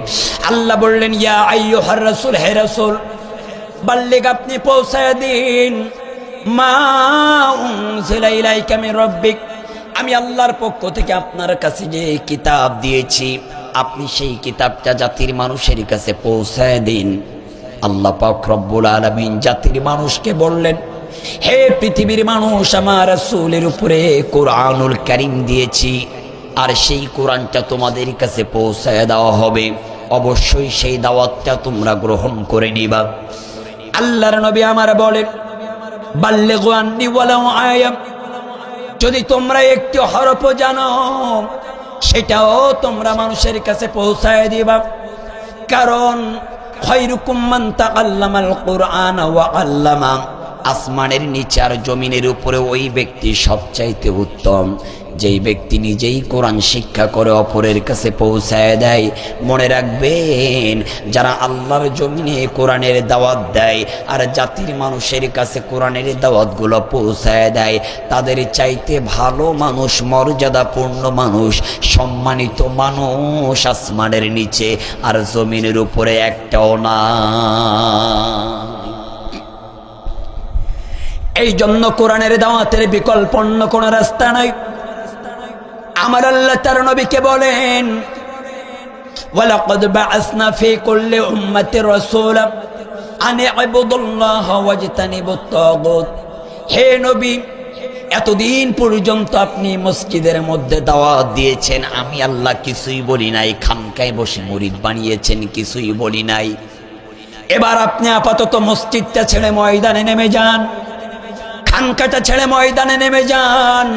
আল্লাহ বললেন, ইয়া আইয়ুহার রাসূল, হে রাসূল, বাল্লিগ, আপনি পৌঁছায় দিন মা উনজিলা ইলাইকা মির রাব্বিক, আমি আল্লাহর পক্ষ থেকে আপনার কাছে যে কিতাব দিয়েছি, আপনি সেই কিতাবটা জাতির মানুষের কাছে পৌঁছায় দিন। আল্লাহ পাক রব্বুল আলামিন জাতির মানুষকে বললেন, হে পৃথিবীর মানুষ, আমার রাসূলের উপরে কুরআনুল কারীম দিয়েছি, আর সেই কোরআনটা তোমাদের কাছে পৌঁছায় দেওয়া হবে। অবশ্যই সেই দাওয়াতটা তোমরা গ্রহণ করে নিবা। আল্লাহর নবী আমার বলেন, বাল্লিগু আন্নী ওয়ালাউ আয়া, যদি তোমরা একটি হরফ জানো সেটাও তোমরা মানুষের কাছে পৌঁছায় দিবা। কারণ খায়রুকুম মান তাআল্লামাল কুরআন ওয়া আল্লামা, আসমানের নিচে আর জমিনের উপরে ওই ব্যক্তি সবচাইতে উত্তম যেই ব্যক্তি নিজেই কোরআন শিক্ষা করে অপরের কাছে পৌঁছায় দেয়। মনে রাখবেন, যারা আল্লাহর জমিনে কোরআনের দাওয়াত দেয় আর জাতির মানুষের কাছে কোরআনের দাওয়াতগুলো পৌঁছায় দেয়, তাদের চাইতে ভালো মানুষ, মর্যাদাপূর্ণ মানুষ, সম্মানিত মানুষ আসমানের নিচে আর জমিনের উপরে একটাও না। এই জন্য কোরআনের দাওয়াতের বিকল্প অন্য কোনো রাস্তা নাই। আমার আল্লাহ তার নবীকে বলেন, ওয়ালাকাদ বাআসনা ফি কুল্লি উম্মাতির রাসূলা আন ইবুদুল্লাহ ওয়াজতানিবুত তাগুত। হে নবী, এতদিন পর্যন্ত আপনি মসজিদের মধ্যে দাওয়াত দিয়েছেন, আমি আল্লাহ কিছুই বলি নাই। খানকায় বসে মুরিদ বানিয়েছেন, কিছুই বলি নাই। এবার আপনি আপাতত মসজিদটা ছেড়ে ময়দানে নেমে যান, খানকাটা ছেড়ে ময়দানে নেমে যান,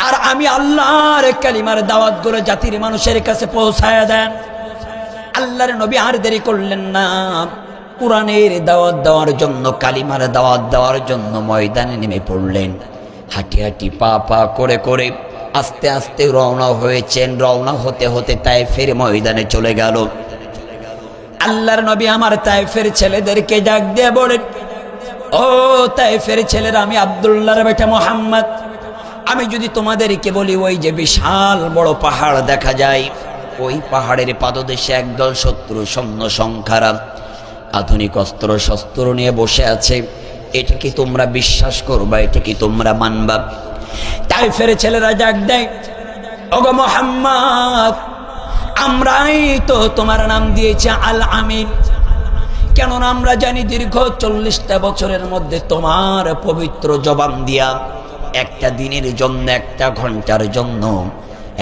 আর আমি আল্লাহর কালিমার দাওয়াত করে জাতির মানুষের কাছে পৌঁছায়া দেন। আল্লাহর নবী আর দেরি করলেন না, কোরআনের দাওয়াত দেওয়ার জন্য, কালিমার দাওয়াত দেওয়ার জন্য ময়দানে নেমে পড়লেন। হাঁটি হাঁটি পা পা করে করে আস্তে আস্তে রওনা হয়েছেন। রওনা হতে হতে তায়েফের ময়দানে চলে গেল। আল্লাহর নবী আমার তায়েফের ছেলেদেরকে ডাক দিয়ে বলেন, ও তায়েফের ছেলেরা, আমি আব্দুল্লাহর বেটা মুহাম্মদ, আমি যদি তোমাদেরকে বলি ওই যে বিশাল বড় পাহাড় দেখা যায়, ওই পাহাড়ের পাদদেশে একদল শত্রু সৈন্য সংখ্যারা আধুনিক অস্ত্র শস্ত্র নিয়ে বসে আছে, এটা কি তোমরা বিশ্বাস করবা? এটা কি তোমরা মানবা? তায়েফের ছেলেরা ডাক দেয়, ওগো মুহাম্মদ, আমরাই তো তোমার নাম দিয়েছি আল আমিন। কেননা আমরা জানি দীর্ঘ 40টা বছরের মধ্যে তোমার পবিত্র জবান দিয়া একটা দিনের জন্য, একটা ঘন্টার জন্য,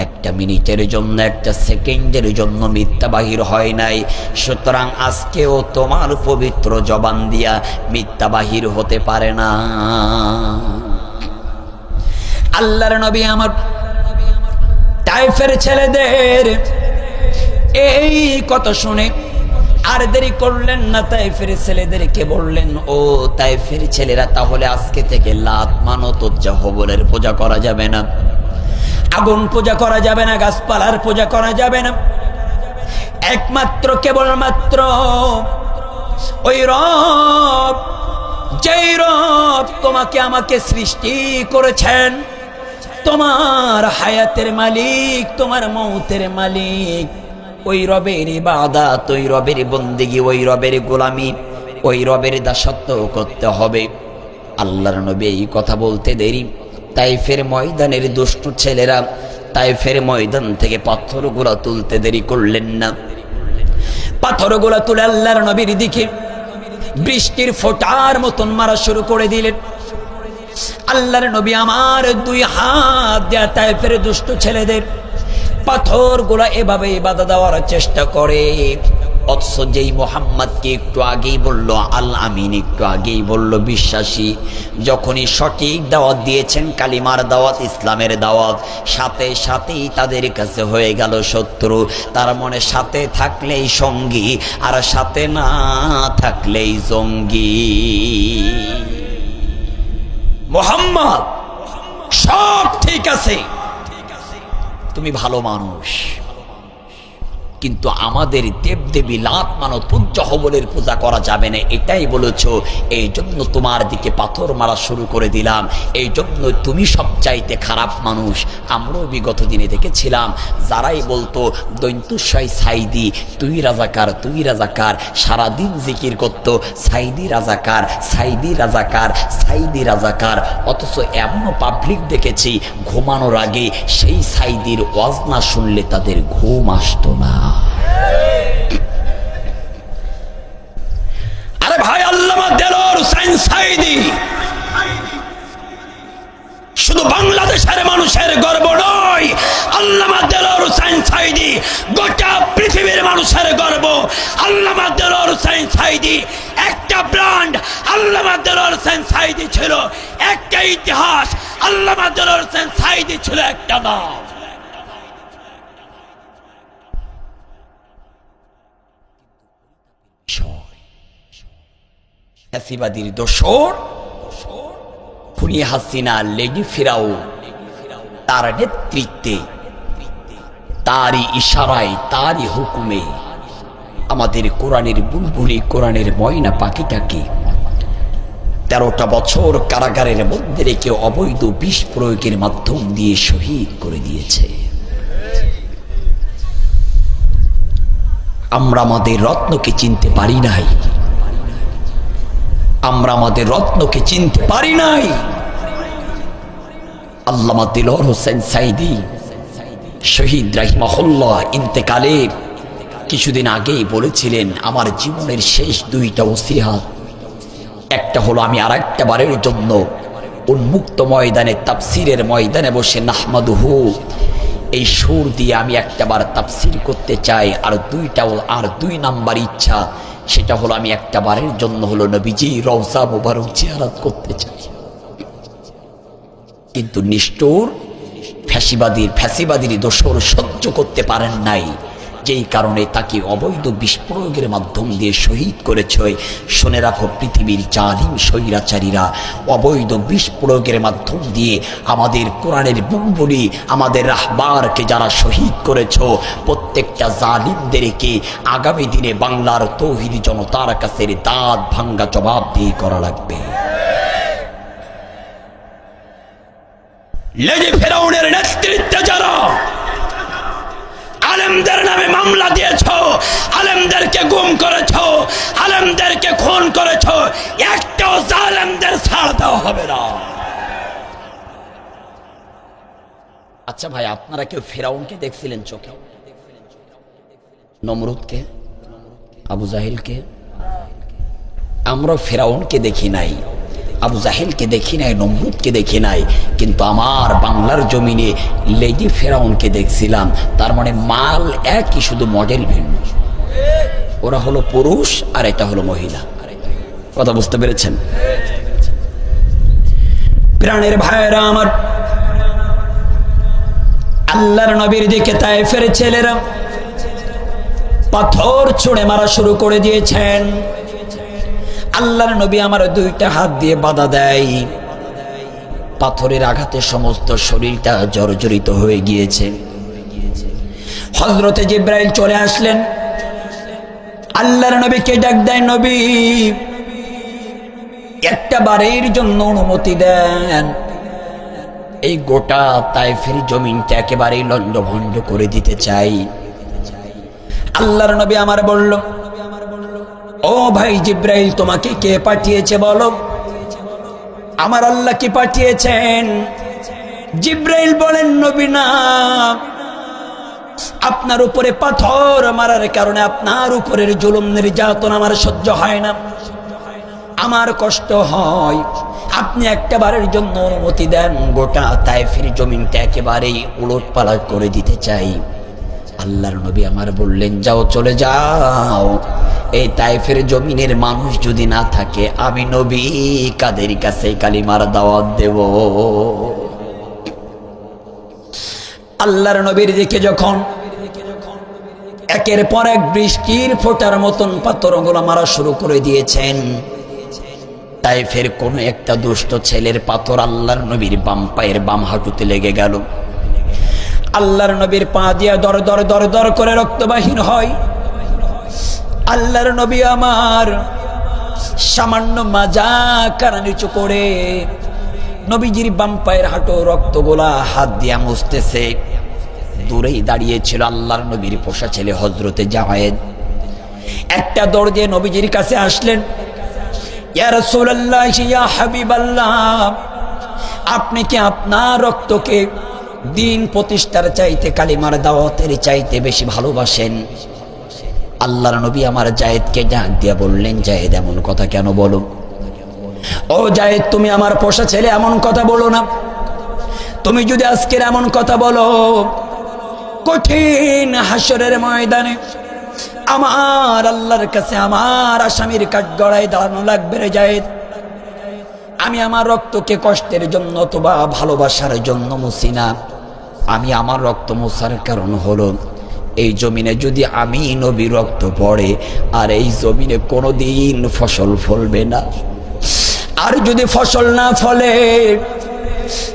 একটা মিনিটের জন্য, একটা সেকেন্ডের জন্য মিথ্যা বাহির হয় নাই। সুতরাং আজকেও তোমার পবিত্র জবান দিয়া মিথ্যা বাহির হতে পারে না। আল্লাহর নবী আমার তায়েফের ছেলেদের এই কথা শুনে আর দেরি করলেন না, তাইফের ছেলেদেরকে বললেন, ও তাইফের ছেলেরা, তাহলে আজকে থেকে লাত মানত হবলের পূজা করা যাবে না, আগুন পূজা করা যাবে না, গাছপালার পূজা করা যাবে না, একমাত্র কেবলমাত্র ওই রব, যেই রব তোমাকে আমাকে সৃষ্টি করেছেন, তোমার হায়াতের মালিক, তোমার মৌতের মালিক, ওই রবের ইবাদত, ওই রবের বন্দেগী, ওই রবের গোলামি, ওই রবের দাসত্ব করতে হবে। আল্লাহর নবী এই কথা বলতে দেরি তাইফের ময়দানের দুষ্ট ছেলেরা তাইফের ময়দান থেকে পাথরগুলো তুলতে দেরি করলেন না। পাথরগুলো তুলে আল্লাহর নবীর দিকে বৃষ্টির ফোঁটার মতন মারা শুরু করে দিলেন। আল্লাহর নবী আমার দুই হাত দেয়া তাইফের দুষ্ট ছেলেদের পাথরগুলা এভাবে বাধা দেওয়ার চেষ্টা করে। অথচ যেই মোহাম্মদকে একটু আগেই বলল আল আমিন, একটু আগেই বলল বিশ্বাসী, যখনই সঠিক দাওয়াত দিয়েছেন, কালিমার দাওয়াত, ইসলামের দাওয়াত, সাথে সাথেই তাদের কাছে হয়ে গেল শত্রু। তার মনে সাথে থাকলেই সঙ্গী, আর সাথে না থাকলেই জঙ্গি। মোহাম্মদ সব ঠিক আছে, তুমি ভালো মানুষ, কিন্তু আমাদের দেবদেবী লাত মানত হবলের পূজা করা যাবে না, এটাই বলেছো, এই জন্য তোমার দিকে পাথর মারা শুরু করে দিলাম, এই জন্য তুমি সবচাইতে খারাপ মানুষ। আমরাও বিগত দিনে দেখেছিলাম যারাই বলতো দৈন্তুসাই সাইদি, তুই রাজাকার, তুই রাজাকার, সারাদিন জিকির করতো সাইদি রাজাকার, সাইদি রাজাকার, সাইদি রাজাকার। অথচ এমনও পাবলিক দেখেছি ঘুমানোর আগে সেই সাইদির ওয়াজ না শুনলে তাদের ঘুম আসতো না। আরে ভাই, আল্লামা দেলোয়ার হোসেন সাইদি শুধু বাংলাদেশের মানুষের গর্ব নয়, আল্লামা দেলোয়ার হোসেন সাইদি গোটা পৃথিবীর মানুষের গর্ব। আল্লামা দেলোয়ার হোসেন সাইদি একটা ব্র্যান্ড, আল্লামা দেলোয়ার হোসেন সাইদি ছিল একটা ইতিহাস, আল্লামা দেলোয়ার হোসেন সাইদি ছিল একটা নাম। ফ্যাসিবাদীর দোসর খুনি হাসিনা, লেডি ফিরাউন, তার নেতৃত্বে, তারই ইশারায়, তারই হুকুমে আমাদের কোরআনের বুলবুলি, কোরআনের ময়না পাখিটাকে 13টা বছর কারাগারের মধ্যে রেখে অবৈধ বিষ প্রয়োগের মাধ্যম দিয়ে শহীদ করে দিয়েছে। আমরা আমাদের রত্নকে চিনতে পারি নাই, আমরা আমাদের রত্নকে চিনতে পারি নাই। আল্লামা দেলোয়ার হোসেন সাইদি শহীদ রাহিমাহুল্লাহ ইন্তেকালের কিছুদিন আগেই বলেছিলেন, আমার জীবনের শেষ দুইটা ওসিয়াত, একটা হলো আমি আর একটা বারের জন্য উন্মুক্ত ময়দানে, তাফসিরের ময়দানে বসে নাহমাদুহু এই সুর দিয়ে আমি একটা বার তাফসির করতে চাই, আর দুই নাম্বার ইচ্ছা, সেটা হলো আমি একটা বারের জন্য হলো নবীজি রওজা মুবারক জিয়ারত করতে চাই। কিন্তু নিষ্ঠুর ফ্যাসিবাদীর দোসর সহ্য করতে পারেন নাই, যেই কারণে তাকে অবৈধ বিষ প্রয়োগের মাধ্যম দিয়ে শহীদ করেছে। শুনে রাখো, পৃথিবীর জালিম স্বৈরাচারীরা অবৈধ বিষ প্রয়োগের মাধ্যম দিয়ে আমাদের কোরআনের বুলবুলি, আমাদের রাহবারকে যারা শহীদ করেছ, প্রত্যেকটা জালিমদেরকে আগামী দিনে বাংলার তৌহিদি জনতার কাছে দাঁত ভাঙ্গা জবাব দিয়ে করা লাগবে। লেডি ফেরাউনের নেতৃত্বে যারা আলেমদের নামে মামলা দিয়েছ, আলেমদেরকে গুম করেছ, আলেমদেরকে খুন করেছ, একটাও জালেমদের ছাড় দেওয়া হবে না। আচ্ছা ভাই, আপনারা কেউ ফেরাউনকে দেখছিলেন চোখে? নমরুদকে, আবু জাহেলকে? আমরা ফেরাউনকে দেখি নাই, আবু জাহেলকে দেখি নাই, নমরুদকে দেখি নাই, কিন্তু আমার বাংলার জমিনে লেডি ফেরাউনকে দেখছিলাম। তার মানে মাল একই, শুধু মডেল ভিন্ন। ওরা হলো পুরুষ আর এটা হলো মহিলা। কথা বুঝতে পেরেছেন? প্রাণের ভাইয়েরা আমার, আল্লাহর নবীর দিকে তায়েফের ছেলেরা পাথর ছুঁড়ে মারা শুরু করে দিয়েছেন। আল্লাহর নবী আমার দুইটা হাত দিয়ে বাধা দেয়, পাথরের আঘাতে সমস্ত শরীরটা জর্জরিত হয়ে গিয়েছে। হযরতে জিবরাইল চলে আসলেন, আল্লাহর নবীকে ডাক দেয়, নবী একটা বারের জন্য অনুমতি দেন, এই গোটা তায়েফের জমিনটা একেবারেই লন্ডভন্ড করে দিতে চাই। আল্লাহর নবী আমার বলল, ও ভাই জিবরাইল, তোমাকে কে পাঠিয়েছে বলো? আমার আল্লাহ কি পাঠিয়েছেন? জিবরাইল বলেন, নবী না, আপনার উপরে পাথর মারার কারণে আপনার উপরের জুলুম নির্যাতন আমার সহ্য হয় না, আমার কষ্ট হয়, আপনি একবারের জন্য অনুমতি দেন, গোটা তায়েফের জমিনটা একেবারেই উলটপালট করে দিতে চাই। আল্লাহর নবী আমার বললেন, যাও, চলে যাও, এই তায়েফের জমিনের মানুষ যদি না থাকে, আমি নবী কাদের কাছে কালিমার দাওয়াত দেব? আল্লাহর নবীর দিকে যখন একের পর এক বৃষ্টির ফোঁটার মতন পাথরগুলো মারা শুরু করে দিয়েছেন, তায়েফের কোন একটা দুষ্ট ছেলের পাথর আল্লাহর নবীর বাম পায়ের বাম হাঁটুতে লেগে গেল। আল্লাহর নবীর পা দিয়ে দর দর দর দর করে রক্ত বাহির হয়। আল্লাহর নবী আমার সামান্য মাজা কানা নিচু করে নবীজির বাম পায়ের হাঁটু রক্তগোলা হাত দিয়া মুছতেছে। দূরেই দাঁড়িয়েছিল আল্লাহর নবীর পোষা ছেলে হযরতে জায়েদ। একটা দৌড় দিয়ে নবীজির কাছে আসলেন, ইয়া রাসূলুল্লাহ, ইয়া হাবিবাল্লাহ, আপনি কি আপনার রক্তকে দিন প্রতিষ্ঠার চাইতে, কালিমার দাওয়াতের চাইতে বেশি ভালোবাসেন? আল্লাহর নবী আমার জায়েদকে ডাক দিয়ে বললেন, জায়েদ, এমন কথা কেন বলো? ও জায়েদ, তুমি আমার পোষা ছেলে, এমন কথা বলো না। তুমি যদি আজকের এমন কথা বলো, কঠিন হাসরের ময়দানে আমার আল্লাহর কাছে আমার আসামির কাঠগড়ায় দাঁড়ানো লাগবে রে জায়েদ। আমি আমার রক্তকে কষ্টের জন্য অথবা ভালোবাসার জন্য মুছি না, আমি আমার রক্ত মোছার কারণ হলো এই জমিনে যদি আমি নবী রক্ত পড়ে, আর এই জমিনে কোনোদিন ফসল ফলবে না। আর যদি ফসল না ফলে,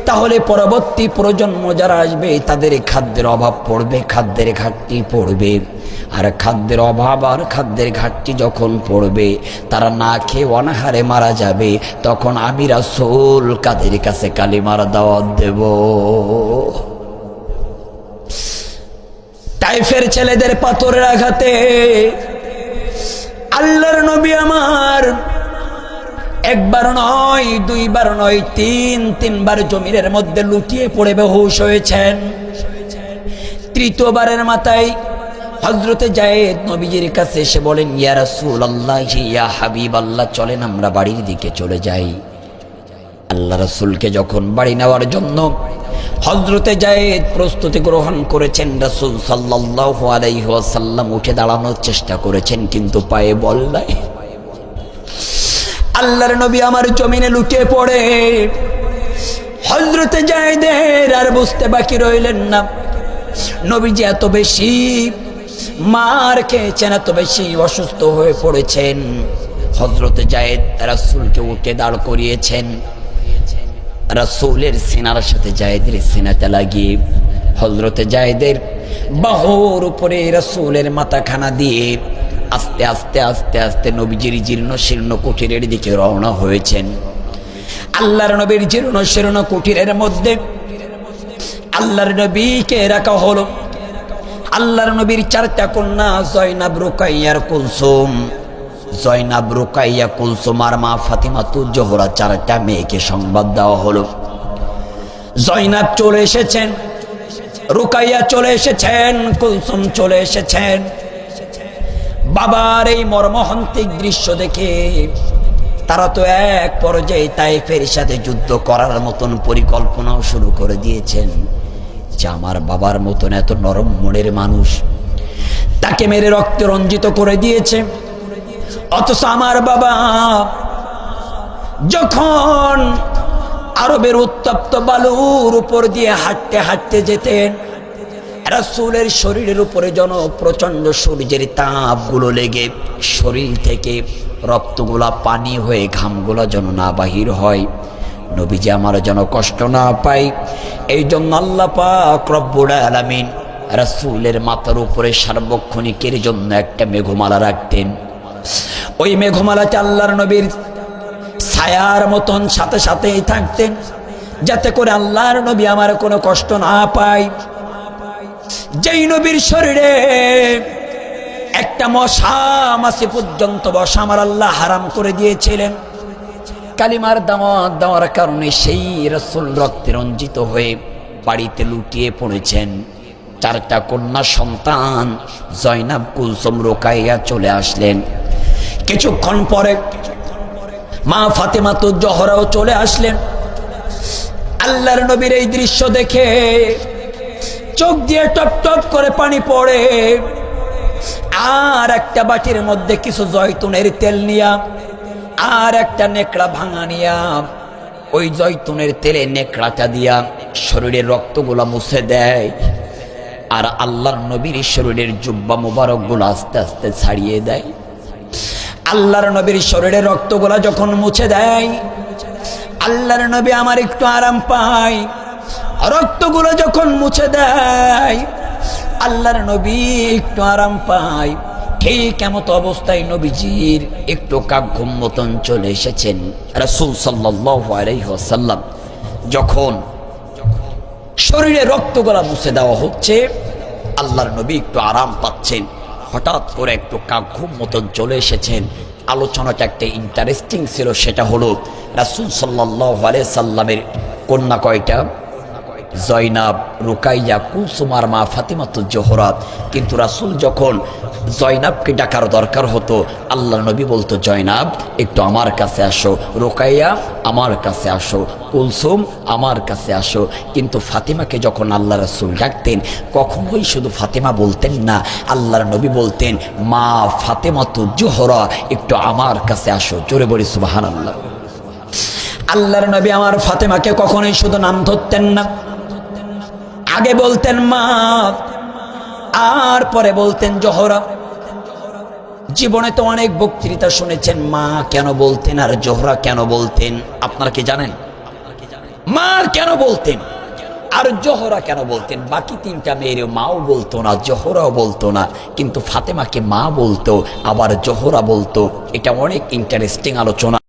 তাহলে পরবর্তী প্রজন্ম যারা আসবে তাদের খাদ্যের অভাব পড়বে, খাদ্যের ঘাটতি পড়বে। আর খাদ্যের অভাব আর খাদ্যের ঘাটতি যখন পড়বে, তারা না খেয়ে অনাহারে মারা যাবে। তখন আমি রাসূল কাদের কাছে কালিমার দাওয়াত দেব? তায়েফের ছেলেদের পাথরের আঘাতে আল্লাহর নবী আমার একবার নয়, দুইবার নয়, তিনবার জমিনের মধ্যে লুটিয়ে পড়ে বেহুশ হয়েছেন। তৃতীয়বারের মাথায় হযরতে জায়েদ নবীজির কাছে এসে বলেন, ইয়া রাসূলুল্লাহ, ইয়া হাবিবাল্লাহ, চলেন আমরা বাড়ির দিকে চলে যাই। আল্লাহ রাসূলকে যখন বাড়ি নেওয়ার জন্য হযরতে জায়েদ প্রস্তুতি গ্রহণ করেছেন, রাসূল সাল্লাল্লাহু আলাইহি ওয়াসাল্লাম উঠে দাঁড়ানোর চেষ্টা করেছেন, কিন্তু পায়ে বল নাই। আল্লাহর নবী আমার জমিনে লুটিয়ে পড়ে হযরতে জায়েদের আর বুঝতে বাকি রইলেন না, নবীজি এত বেশি মার খেয়েছেন, এত বেশি অসুস্থ হয়ে পড়েছেন। হযরতে জায়েদ রাসূলকে উঠে দাঁড় করিয়েছেন, রাসূলের সিনার সাথে জায়েদের সিনাটা লাগিয়ে হযরতে জায়েদের বাহুর উপরে রাসূলের মাথাখানা দিয়ে আস্তে আস্তে আস্তে আস্তে নবীজির জীর্ণ শীর্ণ কুটিরের দিকে রওনা হয়েছেন। আল্লাহর নবীর জীর্ণ শীর্ণ কুটিরের মধ্যে আল্লাহর নবীকে রাখা হলো। আল্লাহর নবীর চারটা কন্যা, জয়নাব, রুকাইয়া, কুলসুম। জয়নাব, রুকাইয়া, কুলসুম আর মা ফাতিমাতুজ জোহরা, চারটা মেয়েকে সংবাদ দেওয়া হলো। জয়নাব চলে এসেছেন, রুকাইয়া চলে এসেছেন, কুলসুম চলে এসেছেন। বাবার এই মর্মহন্তিক দৃশ্য দেখে তারা তো এক পর্যায়ে তায়েফের সাথে যুদ্ধ করার মতন পরিকল্পনাও শুরু করে দিয়েছেন, যে আমার বাবার মতন এত নরম মনের মানুষ, তাকে মেরে রক্তে রঞ্জিত করে দিয়েছে। অথচ আমার বাবা যখন আরবের উত্তপ্ত বালুর উপর দিয়ে হাঁটতে হাঁটতে যেতেন, রাসূলের শরীরের উপরে যেন প্রচন্ড সূর্যের তাপগুলো লেগে শরীর থেকে রক্তগুলা পানি হয়ে ঘামগুলো যেন না বাহির হয়, নবীজি আমার যেন কষ্ট না পাই, এই জন্য আল্লাহ পাক রব্বুল আলামিন রাসূলের মাথার উপরে সার্বক্ষণিকের জন্য একটা মেঘমালা রাখতেন। ওই মেঘমালাতে আল্লাহর নবীর ছায়ার মতন সাথে সাথেই থাকতেন, যাতে করে আল্লাহর নবী আমার কোনো কষ্ট না পায়। যেই নবীর শরীরে একটা মশা মাছি পর্যন্ত বসা আমার আল্লাহ হারাম করে দিয়েছিলেন, কালিমার দাওয়াত দেওয়ার কারণে সেই রাসূল রক্তে রঞ্জিত হয়ে বাড়িতে লুটিয়ে পড়েছেন। 4টা কন্যা সন্তান জয়নাব, কুলসুম, রোকাইয়া চলে আসলেন। কিছুক্ষণ পরে মা ফাতেমা তো জোহরাও চলে আসলেন। আল্লাহর নবীর এই দৃশ্য দেখে চোখ দিয়ে টপ টপ করে পানি পড়ে, আর একটা বাটির মধ্যে কিছু জয়তুনের তেল নিয়া আর একটা নেকড়া ভাঙা নিয়া ওই জয়তুনের তেলে নেকড়াটা দিয়া শরীরের রক্তগুলা মুছে দেয়, আর আল্লাহর নবীর শরীরের জুব্বা মুবারক গুলো আস্তে আস্তে ছাড়িয়ে দেয়। আল্লাহর নবীর শরীরের রক্তগুলা যখন মুছে দেয়, আল্লাহর নবী আমার একটু আরাম পায়। রক্তগুলো যখন মুছে দেয়, আল্লাহর নবী একটু আরাম পায়। ঠিক এমত অবস্থায় নবীজির একটু কাঘুম মতন চলে এসেছেন। রাসূল সাল্লাল্লাহু আলাইহি ওয়াসাল্লাম যখন শরীরে রক্তগুলা মুছে দেওয়া হচ্ছে, আল্লাহর নবী একটু আরাম পাচ্ছেন। হঠাৎ করে একটু কাঘুম মতন চলে এসেছেন। আলোচনাটা একটা ইন্টারেস্টিং ছিল, সেটা হলো রাসূল সাল্লাল্লাহু আলাইহি সাল্লামের কন্যা কয়টা? জয়নাব, রুকাইয়া, কুলসুম আর মা ফাতিমাতুজ জোহরা। কিন্তু রাসূল যখন জয়নাবকে ডাকার দরকার হতো, আল্লাহর নবী বলতো, জয়নাব একটু আমার কাছে আসো, রুকাইয়া আমার কাছে আসো, কুলসুম আমার কাছে আসো। কিন্তু ফাতিমাকে যখন আল্লাহ রাসূল ডাকতেন, কখনোই শুধু ফাতিমা বলতেন না, আল্লাহর নবী বলতেন, মা ফাতিমাতুজ জোহরা একটু আমার কাছে আসো। জোরে বলি সুবহানাল্লাহ। আল্লাহর নবী আমার ফাতিমাকে কখনোই শুধু নাম ধরতেন না, আগে বলতেন মা, আর পরে বলতেন জোহরা। জীবনে তো অনেক বক্তৃতা শুনেছেন, মা কেন বলতেন আর জোহরা কেন বলতেন? আপনারা কি জানেন মা কেন বলতেন আর জোহরা কেন বলতেন? বাকি 3টা মেয়ের মাও বলতো না, জোহরাও বলতো না, কিন্তু ফাতেমাকে মা বলতো, আবার জোহরা বলতো। এটা অনেক ইন্টারেস্টিং আলোচনা।